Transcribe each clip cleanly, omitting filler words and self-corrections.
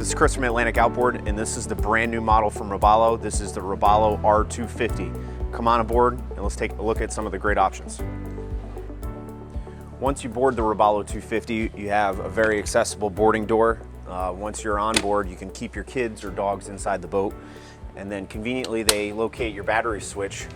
This is Chris from Atlantic Outboard, and this is the brand new model from Robalo. This is the Robalo R250. Come on aboard and let's take a look at some of the great options. Once you board the Robalo 250, you have a very accessible boarding door. Once you're on board, you can keep your kids or dogs inside the boat, and then conveniently they locate your battery switch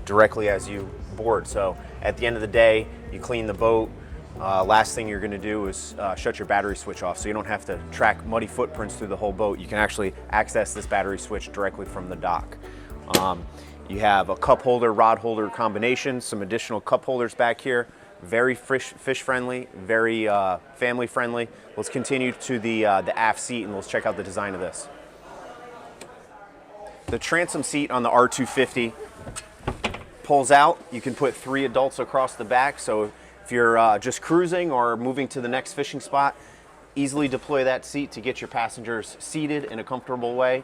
directly as you board. So at the end of the day, you clean the boat. Last thing you're going to do is shut your battery switch off, so you don't have to track muddy footprints through the whole boat. You can actually access this battery switch directly from the dock. You have a cup holder, rod holder combination, some additional cup holders back here. Very fish friendly, very family friendly. Let's continue to the aft seat and let's check out the design of this. The transom seat on the R250 pulls out. You can put 3 adults across the back, so if you're just cruising or moving to the next fishing spot, easily deploy that seat to get your passengers seated in a comfortable way.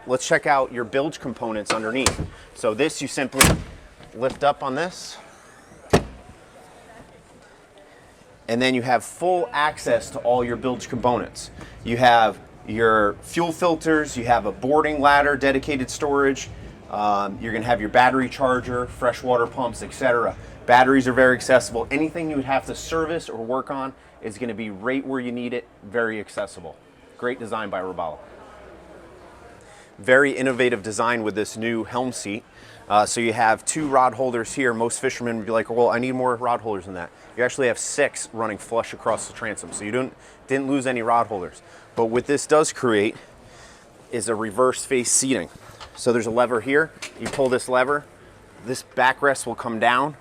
Let's check out your bilge components underneath. So this, you simply lift up on this, and then you have full access to all your bilge components. You have your fuel filters, you have a boarding ladder, dedicated storage, you're gonna have your battery charger, freshwater pumps, etc. Batteries are very accessible. Anything you would have to service or work on is gonna be right where you need it, very accessible. Great design by Robalo. Very innovative design with this new Helm seat. So you have 2 rod holders here. Most fishermen would be like, well, I need more rod holders than that. You actually have 6 running flush across the transom, so you didn't lose any rod holders. But what this does create is a reverse face seating. So there's a lever here. You pull this lever, this backrest will come down,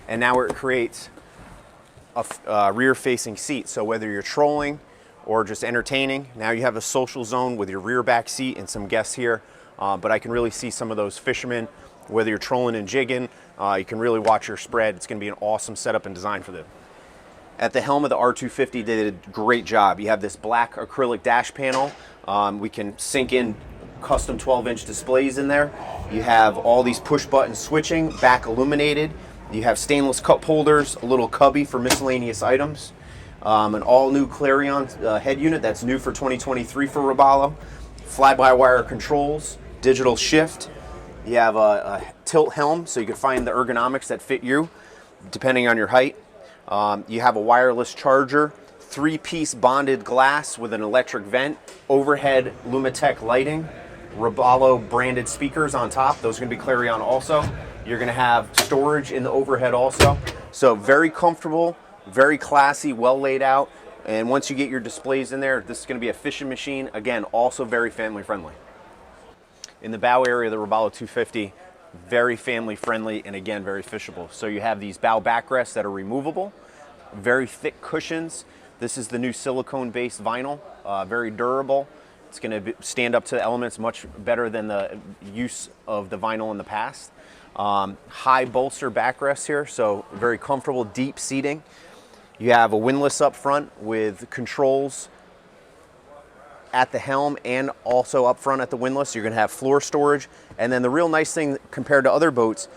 and now it creates a rear-facing seat. So whether you're trolling or just entertaining, now you have a social zone with your rear back seat and some guests here. But I can really see some of those fishermen, whether you're trolling and jigging, you can really watch your spread. It's gonna be an awesome setup and design for them. At the helm of the R250, they did a great job. You have this black acrylic dash panel. We can sync in custom 12-inch displays in there. You have all these push button switching, back illuminated. You have stainless cup holders, a little cubby for miscellaneous items, an all new Clarion head unit that's new for 2023 for Robalo, fly-by-wire controls, digital shift. You have a tilt helm so you can find the ergonomics that fit you depending on your height. You have a wireless charger, 3-piece bonded glass with an electric vent, overhead Lumitech lighting, Robalo branded speakers on top. Those are going to be Clarion also. You're going to have storage in the overhead also. So very comfortable, very classy, well laid out. And once you get your displays in there, this is going to be a fishing machine. Again, also very family friendly. In the bow area of the Robalo 250, very family friendly and again, very fishable. So you have these bow backrests that are removable, very thick cushions. This is the new silicone-based vinyl, very durable. It's going to stand up to the elements much better than the use of the vinyl in the past. High bolster backrests here, so very comfortable, deep seating. You have a windlass up front with controls at the helm and also up front at the windlass. You're going to have floor storage. And then the real nice thing compared to other boats,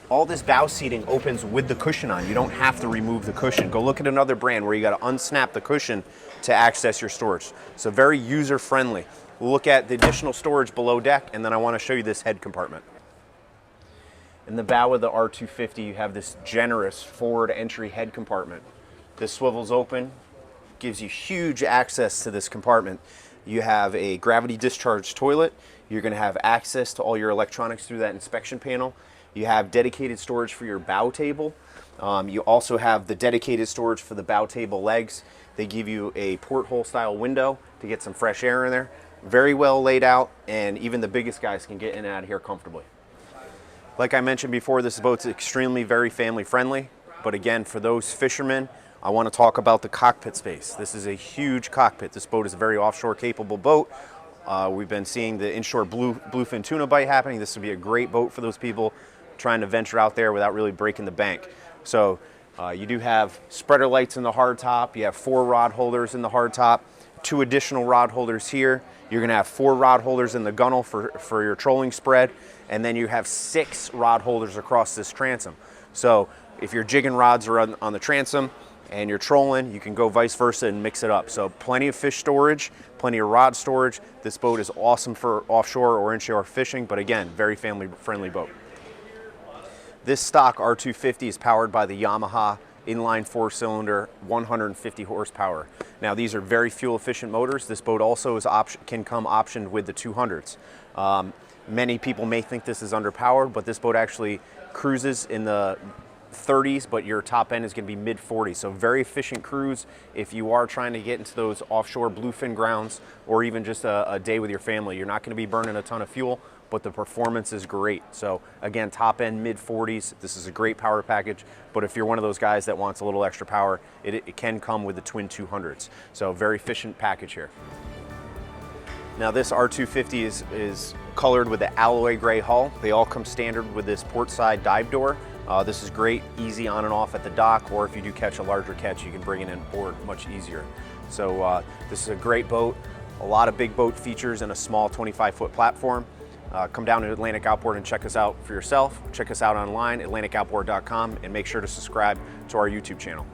all this bow seating opens with the cushion on. You don't have to remove the cushion. Go look at another brand where you got to unsnap the cushion to access your storage. So very user friendly. We'll look at the additional storage below deck, and then I want to show you this head compartment. In the bow of the R250, you have this generous forward entry head compartment. This swivels open, gives you huge access to this compartment. You have a gravity discharge toilet. You're going to have access to all your electronics through that inspection panel. You have dedicated storage for your bow table. You also have the dedicated storage for the bow table legs. They give you a porthole style window to get some fresh air in there. Very well laid out, and even the biggest guys can get in and out of here comfortably. Like I mentioned before, this boat's extremely very family friendly. But again, for those fishermen, I want to talk about the cockpit space. This is a huge cockpit. This boat is a very offshore capable boat. We've been seeing the inshore bluefin tuna bite happening. This would be a great boat for those people trying to venture out there without really breaking the bank. So you do have spreader lights in the hardtop. You have 4 rod holders in the hardtop, 2 additional rod holders here. You're going to have 4 rod holders in the gunnel for your trolling spread. And then you have 6 rod holders across this transom. So if your jigging rods are on the transom, and you're trolling, you can go vice versa and mix it up. So plenty of fish storage, plenty of rod storage. This boat is awesome for offshore or inshore fishing, but again, very family friendly boat. This stock R250 is powered by the Yamaha inline 4-cylinder 150 horsepower. Now these are very fuel efficient motors. This boat also is can come optioned with the 200s. Many people may think this is underpowered, but this boat actually cruises in the 30s, but your top end is going to be mid 40s. So very efficient cruise if you are trying to get into those offshore bluefin grounds or even just a day with your family. You're not going to be burning a ton of fuel, but the performance is great. So again, top end mid 40s. This is a great power package, but if you're one of those guys that wants a little extra power, it can come with the twin 200s. So very efficient package here. Now this R250 is colored with the alloy gray hull. They all come standard with this port side dive door. This is great, easy on and off at the dock, or if you do catch a larger catch, you can bring it in board much easier. So this is a great boat, a lot of big boat features and a small 25-foot platform. Come down to Atlantic Outboard and check us out for yourself. Check us out online, atlanticoutboard.com, and make sure to subscribe to our YouTube channel.